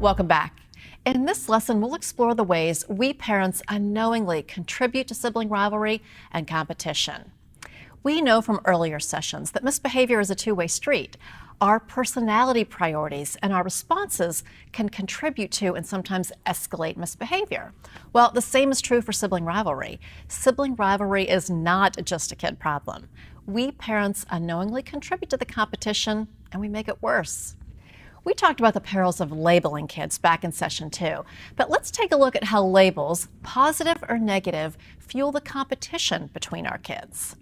Welcome back. In this lesson, we'll explore the ways we parents unknowingly contribute to sibling rivalry and competition. We know from earlier sessions that misbehavior is a two-way street. Our personality priorities and our responses can contribute to and sometimes escalate misbehavior. Well, the same is true for sibling rivalry. Sibling rivalry is not just a kid problem. We parents unknowingly contribute to the competition and we make it worse. We talked about the perils of labeling kids back in session 2, but let's take a look at how labels, positive or negative, fuel the competition between our kids.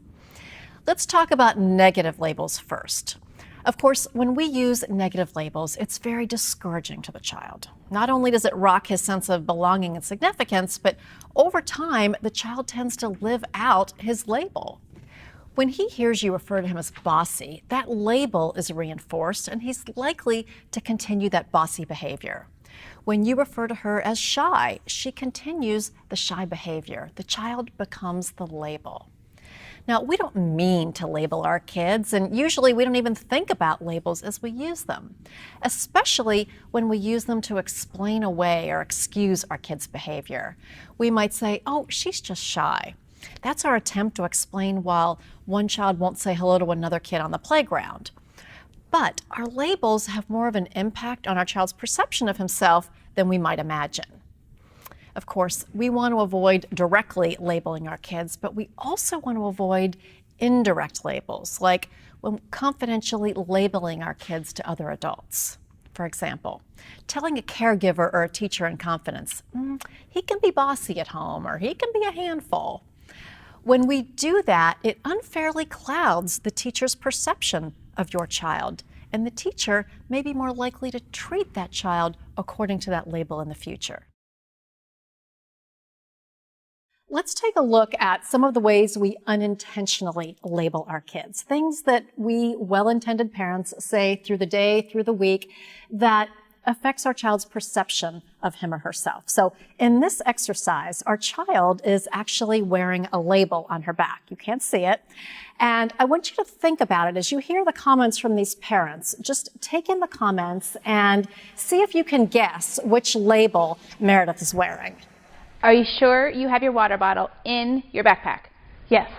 Let's talk about negative labels first. Of course, when we use negative labels, it's very discouraging to the child. Not only does it rock his sense of belonging and significance, but over time, the child tends to live out his label. When he hears you refer to him as bossy, that label is reinforced and he's likely to continue that bossy behavior. When you refer to her as shy, she continues the shy behavior. The child becomes the label. Now, we don't mean to label our kids, and usually we don't even think about labels as we use them, especially when we use them to explain away or excuse our kids' behavior. We might say, oh, she's just shy. That's our attempt to explain why one child won't say hello to another kid on the playground. But our labels have more of an impact on our child's perception of himself than we might imagine. Of course, we want to avoid directly labeling our kids, but we also want to avoid indirect labels, like when confidentially labeling our kids to other adults. For example, telling a caregiver or a teacher in confidence, he can be bossy at home, or he can be a handful. When we do that, it unfairly clouds the teacher's perception of your child, and the teacher may be more likely to treat that child according to that label in the future. Let's take a look at some of the ways we unintentionally label our kids, things that we well-intended parents say through the day, through the week, that affects our child's perception of him or herself. So in this exercise, our child is actually wearing a label on her back. You can't see it. And I want you to think about it as you hear the comments from these parents. Just take in the comments and see if you can guess which label Meredith is wearing. Are you sure you have your water bottle in your backpack? Yes.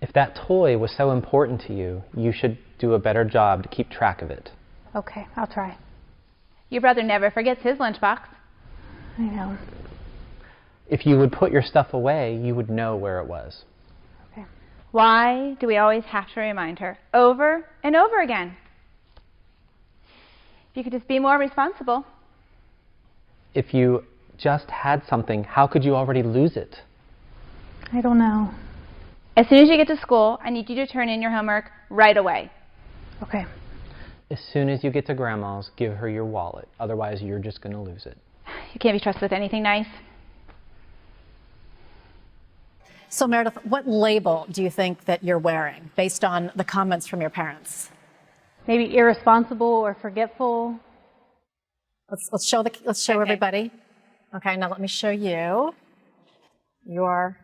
If that toy was so important to you, you should do a better job to keep track of it. Okay, I'll try. Your brother never forgets his lunchbox. I know. If you would put your stuff away, you would know where it was. Okay. Why do we always have to remind her over and over again? If you could just be more responsible. If you just had something, how could you already lose it? I don't know. As soon as you get to school, I need you to turn in your homework right away. Okay. As soon as you get to Grandma's, give her your wallet. Otherwise, you're just going to lose it. You can't be trusted with anything nice. So Meredith, what label do you think that you're wearing based on the comments from your parents? Maybe irresponsible or forgetful. Let's show Okay. everybody. Okay, now let me show you. You are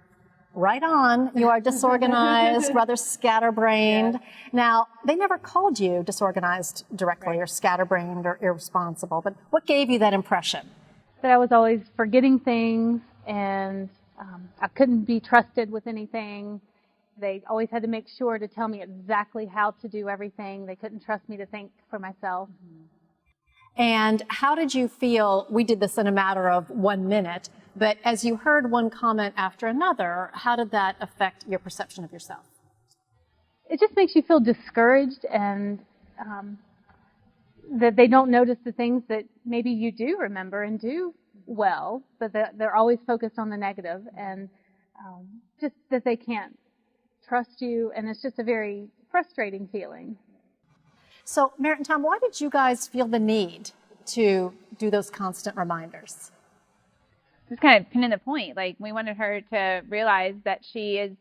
right on. You are disorganized, rather scatterbrained. Yeah. Now, they never called you disorganized directly, or scatterbrained or irresponsible, but what gave you that impression? That I was always forgetting things, and I couldn't be trusted with anything. They always had to make sure to tell me exactly how to do everything. They couldn't trust me to think for myself. And how did you feel? We did this in a matter of 1 minute, but as you heard one comment after another, how did that affect your perception of yourself? It just makes you feel discouraged, and that they don't notice the things that maybe you do remember and do well, but they're always focused on the negative, and just that they can't trust you, and it's just a very frustrating feeling. So, Merritt and Tom, why did you guys feel the need to do those constant reminders? Just kind of pinning the point. Like, we wanted her to realize that she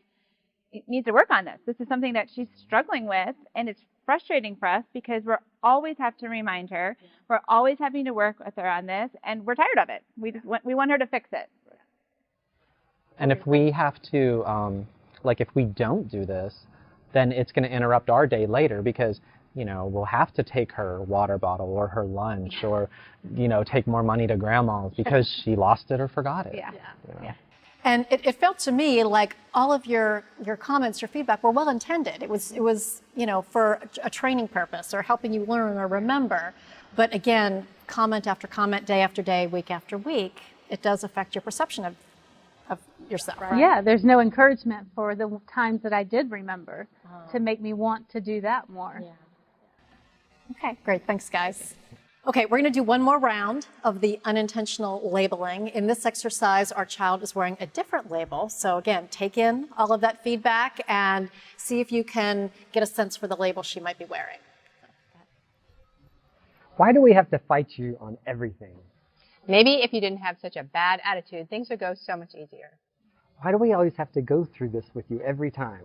needs to work on this. This is something that she's struggling with, and it's frustrating for us because we're always have to remind her. We're always having to work with her on this, and we're tired of it. We want her to fix it. And if we have to, if we don't do this, then it's going to interrupt our day later, because will have to take her water bottle or her lunch or, take more money to grandma's because she lost it or forgot it. Yeah. And it felt to me like all of your comments, your feedback were well intended. It was for a training purpose or helping you learn or remember. But again, comment after comment, day after day, week after week, it does affect your perception of yourself. Right? Yeah, there's no encouragement for the times that I did remember to make me want to do that more. Yeah. Okay, great. Thanks, guys. Okay, we're going to do one more round of the unintentional labeling. In this exercise, our child is wearing a different label. So again, take in all of that feedback and see if you can get a sense for the label she might be wearing. Why do we have to fight you on everything? Maybe if you didn't have such a bad attitude, things would go so much easier. Why do we always have to go through this with you every time?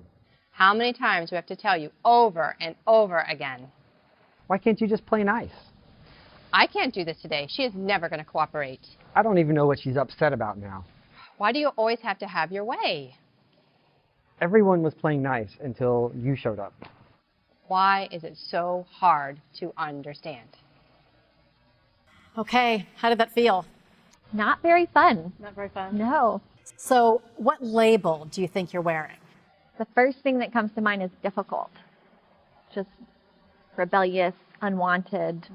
How many times do we have to tell you over and over again? Why can't you just play nice? I can't do this today. She is never going to cooperate. I don't even know what she's upset about now. Why do you always have to have your way? Everyone was playing nice until you showed up. Why is it so hard to understand? Okay, how did that feel? Not very fun. Not very fun. No. So what label do you think you're wearing? The first thing that comes to mind is difficult. Just rebellious, unwanted.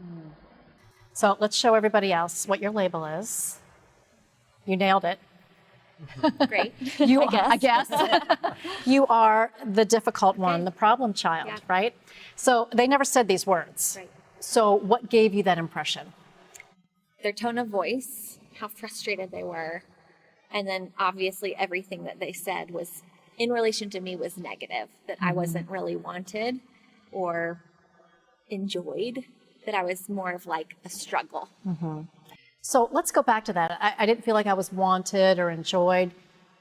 So let's show everybody else what your label is. You nailed it. Great. I guess. You are the difficult one, the problem child, right? So they never said these words. Right. So what gave you that impression? Their tone of voice, how frustrated they were, and then obviously everything that they said was in relation to me was negative, that I wasn't really wanted or enjoyed, that I was more of like a struggle. So let's go back to that. I didn't feel like I was wanted or enjoyed.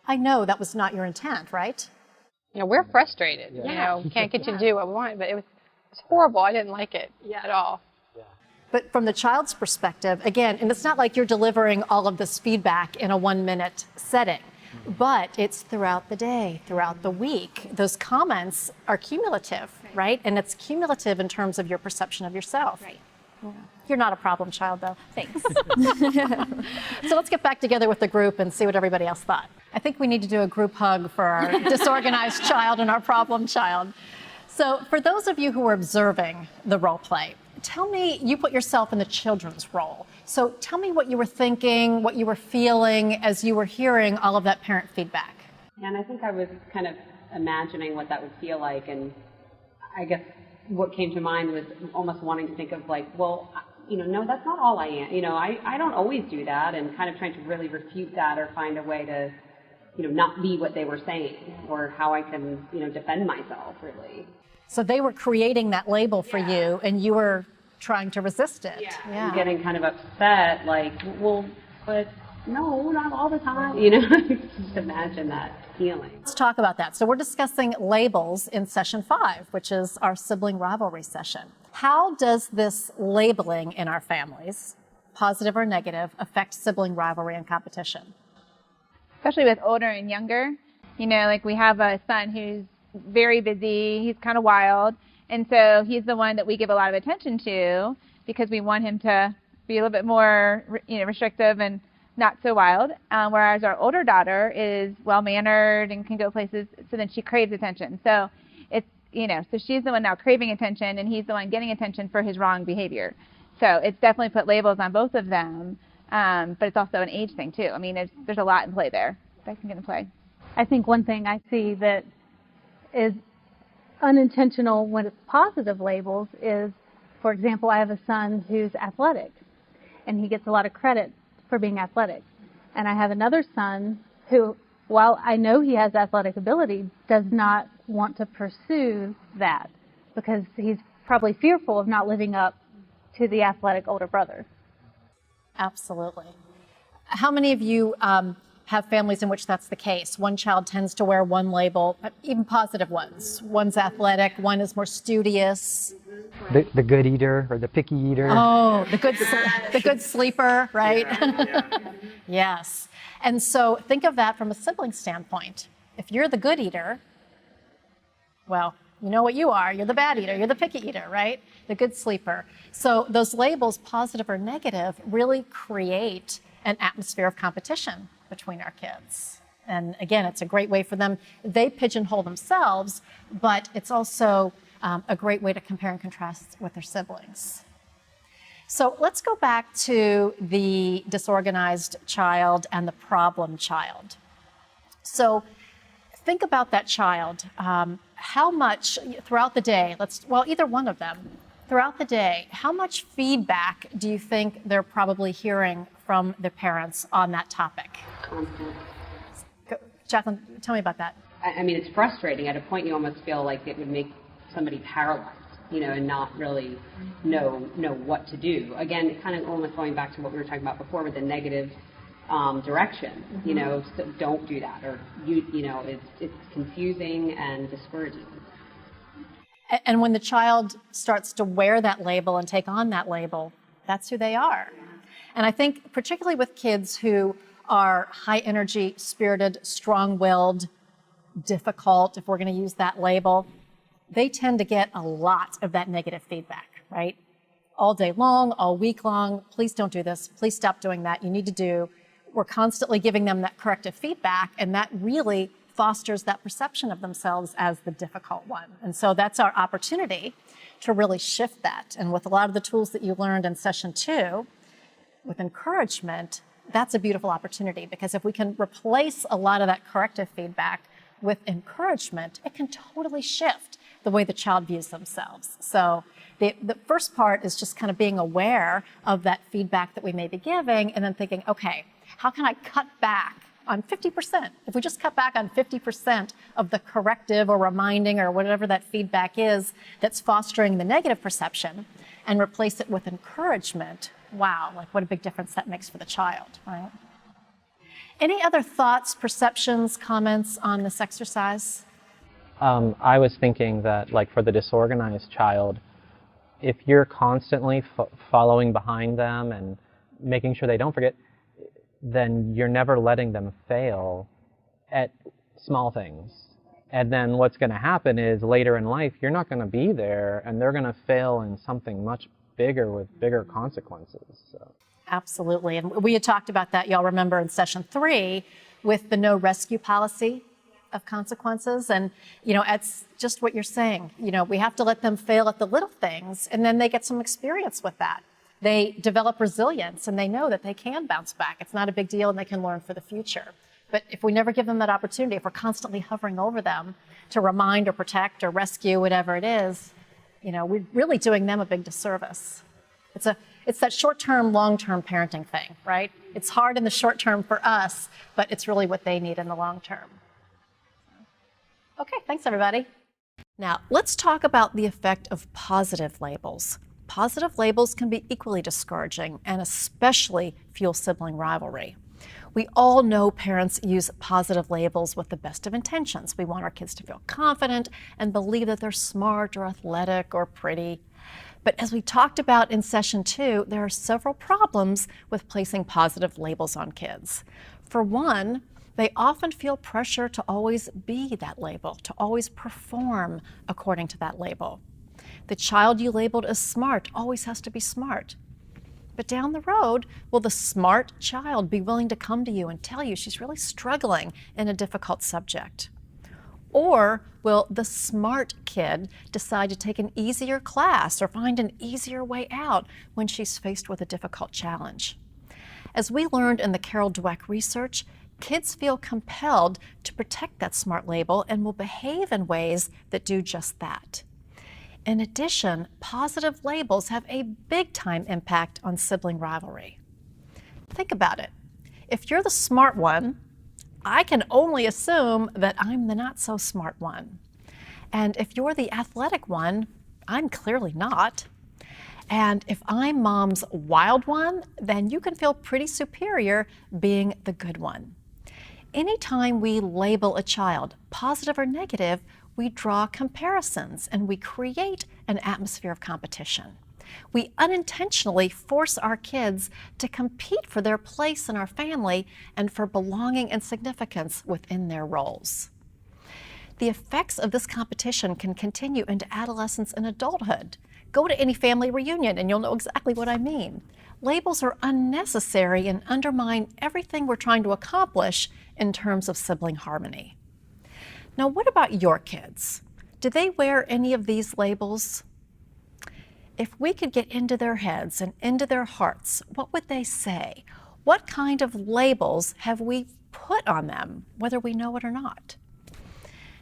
I know that was not your intent, right? We're frustrated. We can't get you to do what we want, but it was horrible. I didn't like it at all. But from the child's perspective, again, and it's not like you're delivering all of this feedback in a 1-minute setting, but it's throughout the day, throughout the week. Those comments are cumulative, right? And it's cumulative in terms of your perception of yourself. Right. You're not a problem child, though. Thanks. So let's get back together with the group and see what everybody else thought. I think we need to do a group hug for our disorganized child and our problem child. So for those of you who are observing the role play, tell me, you put yourself in the children's role. So tell me what you were thinking, what you were feeling as you were hearing all of that parent feedback. And I think I was kind of imagining what that would feel like, and I guess what came to mind was almost wanting to think of like, well, no, that's not all I am. I don't always do that, and kind of trying to really refute that or find a way to, not be what they were saying, or how I can, defend myself, really. So they were creating that label for you, and you were trying to resist it. Yeah. And getting kind of upset, like, well, but no, not all the time. Just imagine that feeling. Let's talk about that. So we're discussing labels in session 5, which is our sibling rivalry session. How does this labeling in our families, positive or negative, affect sibling rivalry and competition? Especially with older and younger. Like we have a son who's very busy, he's kind of wild, and so he's the one that we give a lot of attention to because we want him to be a little bit more restrictive and not so wild, whereas our older daughter is well-mannered and can go places, so then she craves attention. So it's, so she's the one now craving attention, and he's the one getting attention for his wrong behavior. So it's definitely put labels on both of them, but it's also an age thing too. I mean, there's a lot in play there that can get in play. I think one thing I see that is unintentional when it's positive labels is, for example, I have a son who's athletic, and he gets a lot of credit for being athletic. And I have another son who, while I know he has athletic ability, does not want to pursue that because he's probably fearful of not living up to the athletic older brother. Absolutely. How many of you have families in which that's the case? One child tends to wear one label, even positive ones. One's athletic, one is more studious. The good eater or the picky eater. Oh, the good sleeper, right? Yes. And so think of that from a sibling standpoint. If you're the good eater, well, You know what you are. You're the bad eater. You're the picky eater, right? The good sleeper. So those labels, positive or negative, really create an atmosphere of competition between our kids. And again, it's a great way for them. They pigeonhole themselves, but it's also a great way to compare and contrast with their siblings. So let's go back to the disorganized child and the problem child. So think about that child. How much throughout the day, either one of them, throughout the day, how much feedback do you think they're probably hearing from their parents on that topic? Constant. Jacqueline, tell me about that. I mean, it's frustrating. At a point, you almost feel like it would make somebody paralyzed, and not really know what to do. Again, kind of almost going back to what we were talking about before with the negative direction. So don't do that, or it's confusing and discouraging. And when the child starts to wear that label and take on that label, that's who they are. And I think particularly with kids who are high energy, spirited, strong-willed, difficult, if we're going to use that label, they tend to get a lot of that negative feedback, right? All day long, all week long, please don't do this, please stop doing that, you need to do. We're constantly giving them that corrective feedback, and that really fosters that perception of themselves as the difficult one. And so that's our opportunity to really shift that. And with a lot of the tools that you learned in session 2, with encouragement, that's a beautiful opportunity, because if we can replace a lot of that corrective feedback with encouragement, it can totally shift the way the child views themselves. So the first part is just kind of being aware of that feedback that we may be giving, and then thinking, okay, how can I cut back on 50%? If we just cut back on 50% of the corrective or reminding or whatever that feedback is that's fostering the negative perception, and replace it with encouragement, wow, like what a big difference that makes for the child, right? Any other thoughts, perceptions, comments on this exercise? I was thinking that, like, for the disorganized child, if you're constantly following behind them and making sure they don't forget, then you're never letting them fail at small things. And then what's going to happen is later in life, you're not going to be there, and they're going to fail in something much bigger with bigger consequences. So. Absolutely. And we had talked about that, y'all remember, in session 3 with the no rescue policy of consequences. And, it's just what you're saying. We have to let them fail at the little things, and then they get some experience with that. They develop resilience, and they know that they can bounce back. It's not a big deal, and they can learn for the future. But if we never give them that opportunity, if we're constantly hovering over them to remind or protect or rescue, whatever it is, we're really doing them a big disservice. It's that short-term, long-term parenting thing, right? It's hard in the short term for us, but it's really what they need in the long term. Okay, thanks everybody. Now, let's talk about the effect of positive labels. Positive labels can be equally discouraging and especially fuel sibling rivalry. We all know parents use positive labels with the best of intentions. We want our kids to feel confident and believe that they're smart or athletic or pretty. But as we talked about in session 2, there are several problems with placing positive labels on kids. For one, they often feel pressure to always be that label, to always perform according to that label. The child you labeled as smart always has to be smart. But down the road, will the smart child be willing to come to you and tell you she's really struggling in a difficult subject? Or will the smart kid decide to take an easier class or find an easier way out when she's faced with a difficult challenge? As we learned in the Carol Dweck research, kids feel compelled to protect that smart label and will behave in ways that do just that. In addition, positive labels have a big-time impact on sibling rivalry. Think about it. If you're the smart one, I can only assume that I'm the not-so-smart one. And if you're the athletic one, I'm clearly not. And if I'm mom's wild one, then you can feel pretty superior being the good one. Anytime we label a child, positive or negative, we draw comparisons and we create an atmosphere of competition. We unintentionally force our kids to compete for their place in our family and for belonging and significance within their roles. The effects of this competition can continue into adolescence and adulthood. Go to any family reunion and you'll know exactly what I mean. Labels are unnecessary and undermine everything we're trying to accomplish in terms of sibling harmony. Now, what about your kids? Do they wear any of these labels? If we could get into their heads and into their hearts, what would they say? What kind of labels have we put on them, whether we know it or not?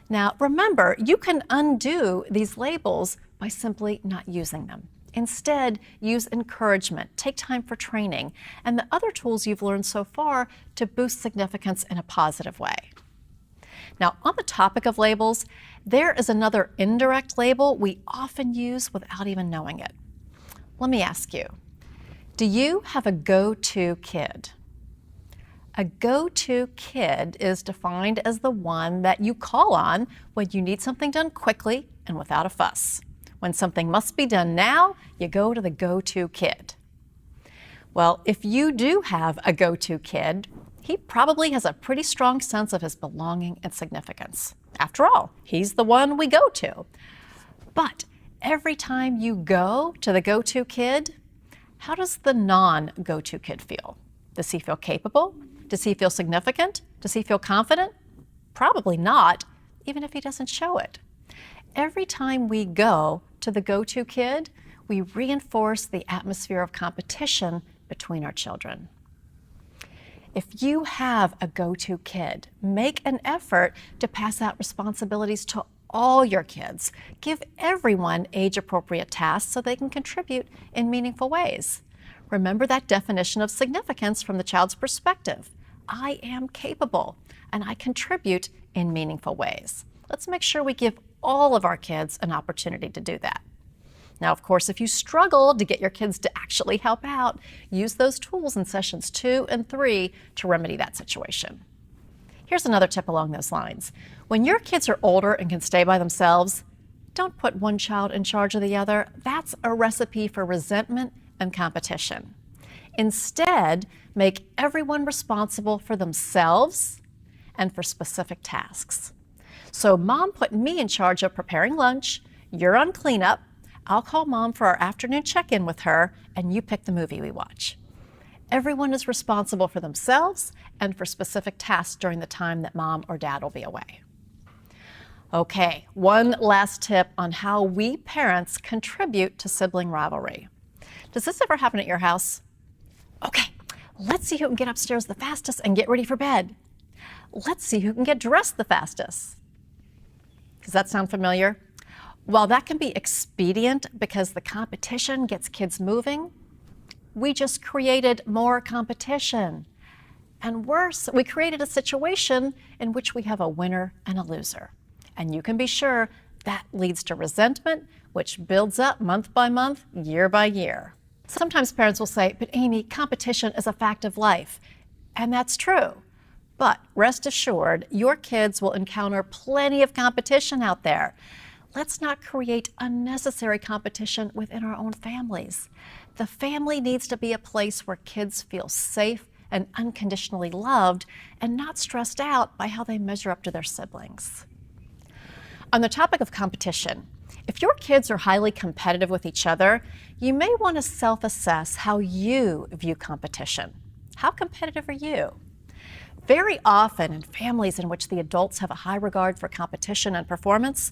Now, remember, you can undo these labels by simply not using them. Instead, use encouragement, take time for training, and the other tools you've learned so far to boost significance in a positive way. Now, on the topic of labels, there is another indirect label we often use without even knowing it. Let me ask you, do you have a go-to kid? A go-to kid is defined as the one that you call on when you need something done quickly and without a fuss. When something must be done now, you go to the go-to kid. Well, if you do have a go-to kid, he probably has a pretty strong sense of his belonging and significance. After all, he's the one we go to. But every time you go to the go-to kid, how does the non-go-to kid feel? Does he feel capable? Does he feel significant? Does he feel confident? Probably not, even if he doesn't show it. Every time we go to the go-to kid, we reinforce the atmosphere of competition between our children. If you have a go-to kid, make an effort to pass out responsibilities to all your kids. Give everyone age-appropriate tasks so they can contribute in meaningful ways. Remember that definition of significance from the child's perspective. I am capable, and I contribute in meaningful ways. Let's make sure we give all of our kids an opportunity to do that. Now, of course, if you struggle to get your kids to actually help out, use those tools in sessions 2 and 3 to remedy that situation. Here's another tip along those lines. When your kids are older and can stay by themselves, don't put one child in charge of the other. That's a recipe for resentment and competition. Instead, make everyone responsible for themselves and for specific tasks. So Mom put me in charge of preparing lunch, you're on cleanup, I'll call Mom for our afternoon check-in with her, and you pick the movie we watch. Everyone is responsible for themselves and for specific tasks during the time that Mom or Dad will be away. Okay, one last tip on how we parents contribute to sibling rivalry. Does this ever happen at your house? Okay, let's see who can get upstairs the fastest and get ready for bed. Let's see who can get dressed the fastest. Does that sound familiar? While that can be expedient because the competition gets kids moving, we just created more competition. And worse, we created a situation in which we have a winner and a loser. And you can be sure that leads to resentment, which builds up month by month, year by year. Sometimes parents will say, but Amy, competition is a fact of life. And that's true. But rest assured, your kids will encounter plenty of competition out there. Let's not create unnecessary competition within our own families. The family needs to be a place where kids feel safe and unconditionally loved and not stressed out by how they measure up to their siblings. On the topic of competition, if your kids are highly competitive with each other, you may want to self-assess how you view competition. How competitive are you? Very often in families in which the adults have a high regard for competition and performance,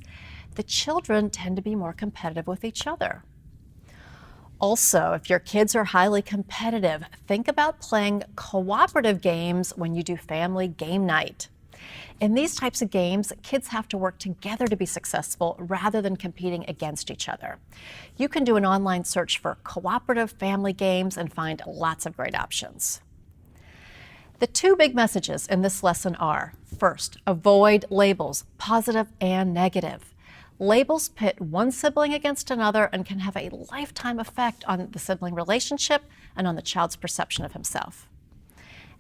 the children tend to be more competitive with each other. Also, if your kids are highly competitive, think about playing cooperative games when you do family game night. In these types of games, kids have to work together to be successful rather than competing against each other. You can do an online search for cooperative family games and find lots of great options. The two big messages in this lesson are, first, avoid labels, positive and negative. Labels pit one sibling against another and can have a lifetime effect on the sibling relationship and on the child's perception of himself.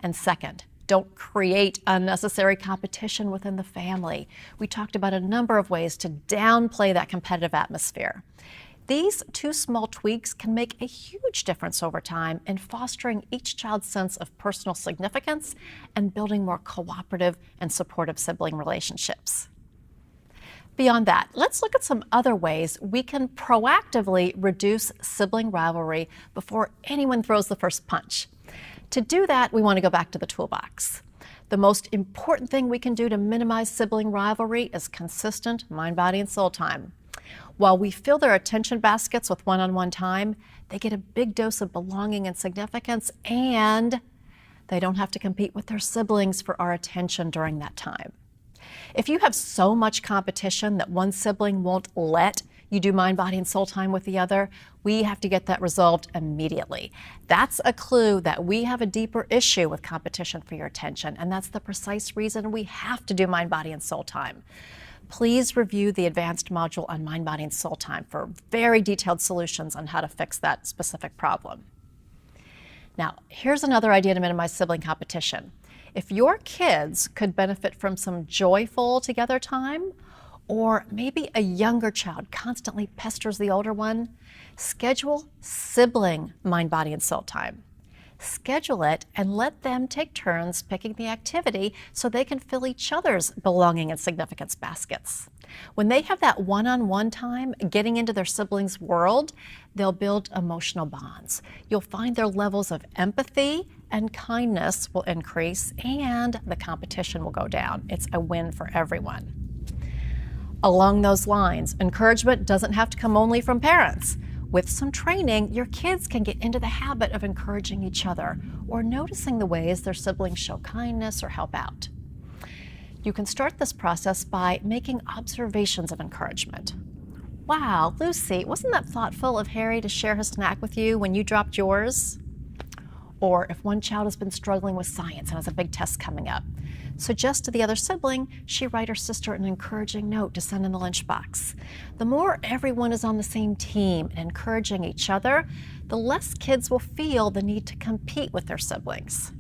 And second, don't create unnecessary competition within the family. We talked about a number of ways to downplay that competitive atmosphere. These two small tweaks can make a huge difference over time in fostering each child's sense of personal significance and building more cooperative and supportive sibling relationships. Beyond that, let's look at some other ways we can proactively reduce sibling rivalry before anyone throws the first punch. To do that, we want to go back to the toolbox. The most important thing we can do to minimize sibling rivalry is consistent mind, body, and soul time. While we fill their attention baskets with one-on-one time, they get a big dose of belonging and significance, and they don't have to compete with their siblings for our attention during that time. If you have so much competition that one sibling won't let you do mind, body, and soul time with the other, we have to get that resolved immediately. That's a clue that we have a deeper issue with competition for your attention, and that's the precise reason we have to do mind, body, and soul time. Please review the advanced module on mind, body, and soul time for very detailed solutions on how to fix that specific problem. Now, here's another idea to minimize sibling competition. If your kids could benefit from some joyful together time, or maybe a younger child constantly pesters the older one, schedule sibling mind, body, and soul time. Schedule it and let them take turns picking the activity so they can fill each other's belonging and significance baskets. When they have that one-on-one time getting into their siblings' world, they'll build emotional bonds. You'll find their levels of empathy and kindness will increase, and the competition will go down. It's a win for everyone. Along those lines, encouragement doesn't have to come only from parents. With some training, your kids can get into the habit of encouraging each other or noticing the ways their siblings show kindness or help out. You can start this process by making observations of encouragement. Wow, Lucy, wasn't that thoughtful of Harry to share his snack with you when you dropped yours? Or if one child has been struggling with science and has a big test coming up, suggest to the other sibling she write her sister an encouraging note to send in the lunchbox. The more everyone is on the same team and encouraging each other, the less kids will feel the need to compete with their siblings.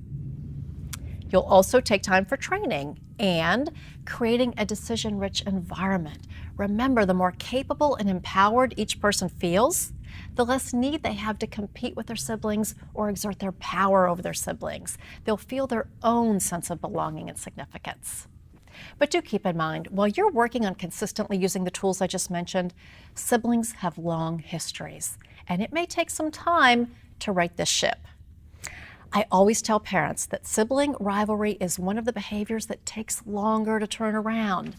You'll also take time for training and creating a decision-rich environment. Remember, the more capable and empowered each person feels, the less need they have to compete with their siblings or exert their power over their siblings. They'll feel their own sense of belonging and significance. But do keep in mind, while you're working on consistently using the tools I just mentioned, siblings have long histories, and it may take some time to right this ship. I always tell parents that sibling rivalry is one of the behaviors that takes longer to turn around.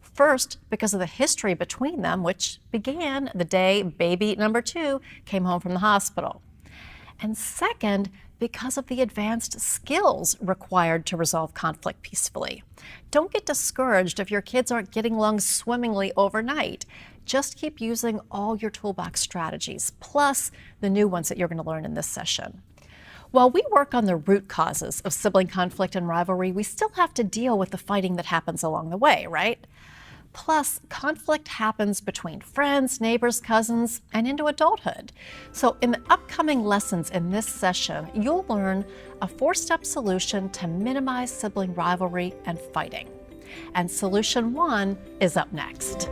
First, because of the history between them, which began the day baby number 2 came home from the hospital. And second, because of the advanced skills required to resolve conflict peacefully. Don't get discouraged if your kids aren't getting along swimmingly overnight. Just keep using all your toolbox strategies, plus the new ones that you're going to learn in this session. While we work on the root causes of sibling conflict and rivalry, we still have to deal with the fighting that happens along the way, right? Plus, conflict happens between friends, neighbors, cousins, and into adulthood. So in the upcoming lessons in this session, you'll learn a 4-step solution to minimize sibling rivalry and fighting. And solution 1 is up next.